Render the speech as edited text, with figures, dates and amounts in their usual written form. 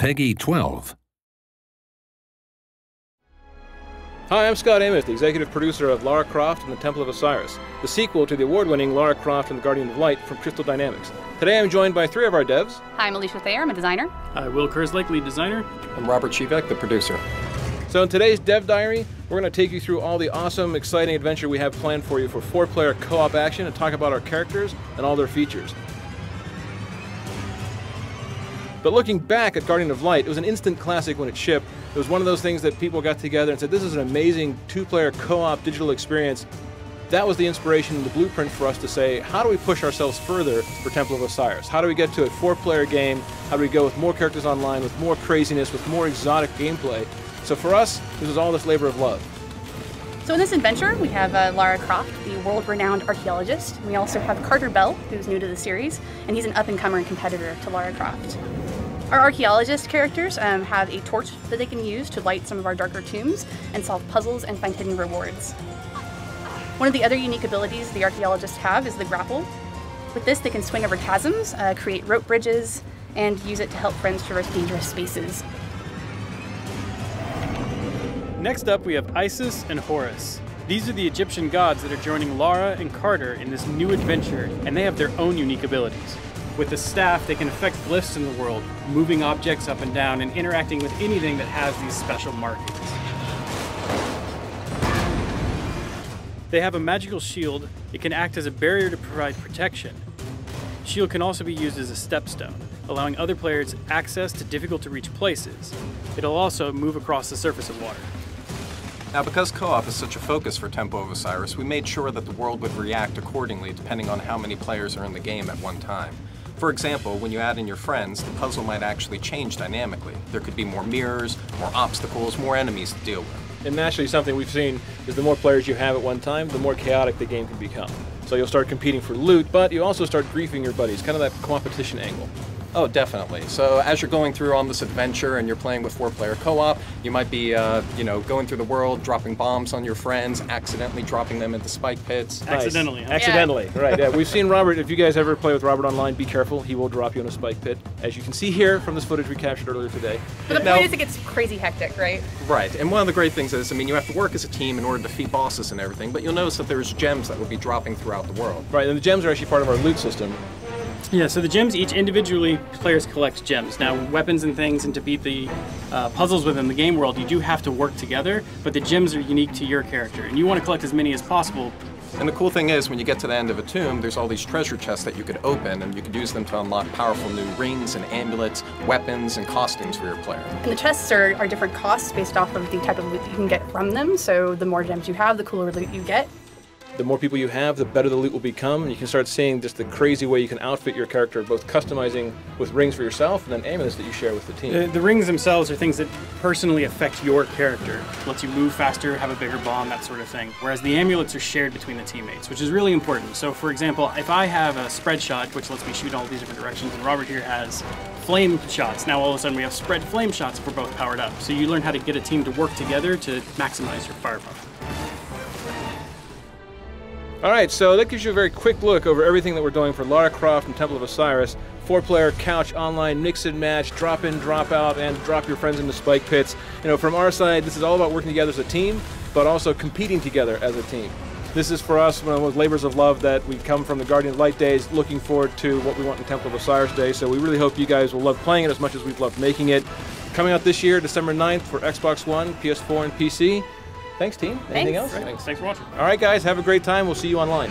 Peggy 12. Hi, I'm Scott Amos, the executive producer of Lara Croft and the Temple of Osiris, the sequel to the award-winning Lara Croft and the Guardian of Light from Crystal Dynamics. Today I'm joined by three of our devs. Hi, I'm Alicia Thayer, I'm a designer. Hi, Will Kerslake, lead designer. I'm Robert Chivek, the producer. So in today's Dev Diary, we're going to take you through all the awesome, exciting adventure we have planned for you for 4-player co-op action and talk about our characters and all their features. But looking back at Guardian of Light, it was an instant classic when it shipped. It was one of those things that people got together and said, this is an amazing 2-player co-op digital experience. That was the inspiration and the blueprint for us to say, how do we push ourselves further for Temple of Osiris? How do we get to a 4-player game? How do we go with more characters online, with more craziness, with more exotic gameplay? So for us, this was all this labor of love. So in this adventure, we have Lara Croft, the world-renowned archaeologist. We also have Carter Bell, who's new to the series, and he's an up-and-comer and competitor to Lara Croft. Our archaeologist characters have a torch that they can use to light some of our darker tombs and solve puzzles and find hidden rewards. One of the other unique abilities the archaeologists have is the grapple. With this, they can swing over chasms, create rope bridges, and use it to help friends traverse dangerous spaces. Next up, we have Isis and Horus. These are the Egyptian gods that are joining Lara and Carter in this new adventure, and they have their own unique abilities. With the staff, they can affect glyphs in the world, moving objects up and down and interacting with anything that has these special markings. They have a magical shield. It can act as a barrier to provide protection. Shield can also be used as a stepstone, allowing other players access to difficult-to-reach places. It'll also move across the surface of water. Now, because co-op is such a focus for Temple of Osiris, we made sure that the world would react accordingly depending on how many players are in the game at one time. For example, when you add in your friends, the puzzle might actually change dynamically. There could be more mirrors, more obstacles, more enemies to deal with. And naturally something we've seen is the more players you have at one time, the more chaotic the game can become. So you'll start competing for loot, but you also start griefing your buddies, kind of that competition angle. Oh, definitely. So as you're going through on this adventure and you're playing with 4-player co-op, you might be, going through the world, dropping bombs on your friends, accidentally dropping them into spike pits. Nice. Accidentally, huh? Accidentally, Yeah. right. Yeah. We've seen Robert, if you guys ever play with Robert online, be careful. He will drop you in a spike pit, as you can see here from this footage we captured earlier today. But the point is it gets crazy hectic, right? Right, and one of the great things is, you have to work as a team in order to defeat bosses and everything, but you'll notice that there's gems that will be dropping throughout the world. Right, and the gems are actually part of our loot system. Yeah, so the gems, each individually, players collect gems. Now, weapons and things, and to beat the puzzles within the game world, you do have to work together, but the gems are unique to your character, and you want to collect as many as possible. And the cool thing is, when you get to the end of a tomb, there's all these treasure chests that you could open, and you could use them to unlock powerful new rings and amulets, weapons, and costumes for your player. And the chests are different costs based off of the type of loot that you can get from them, so the more gems you have, the cooler loot you get. The more people you have, the better the loot will become, and you can start seeing just the crazy way you can outfit your character, both customizing with rings for yourself and then amulets that you share with the team. The rings themselves are things that personally affect your character. Lets you move faster, have a bigger bomb, that sort of thing. Whereas the amulets are shared between the teammates, which is really important. So for example, if I have a spread shot, which lets me shoot all these different directions, and Robert here has flame shots, now all of a sudden we have spread flame shots if we're both powered up. So you learn how to get a team to work together to maximize your firepower. All right, so that gives you a very quick look over everything that we're doing for Lara Croft and Temple of Osiris. 4-player couch online, mix and match, drop in, drop out, and drop your friends into spike pits. From our side, this is all about working together as a team, but also competing together as a team. This is for us one of those labors of love that we come from the Guardian of Light days, looking forward to what we want in Temple of Osiris Day. So we really hope you guys will love playing it as much as we've loved making it. Coming out this year, December 9th for Xbox One, PS4, and PC. Thanks, team. Anything else? Thanks for watching. All right, guys, have a great time. We'll see you online.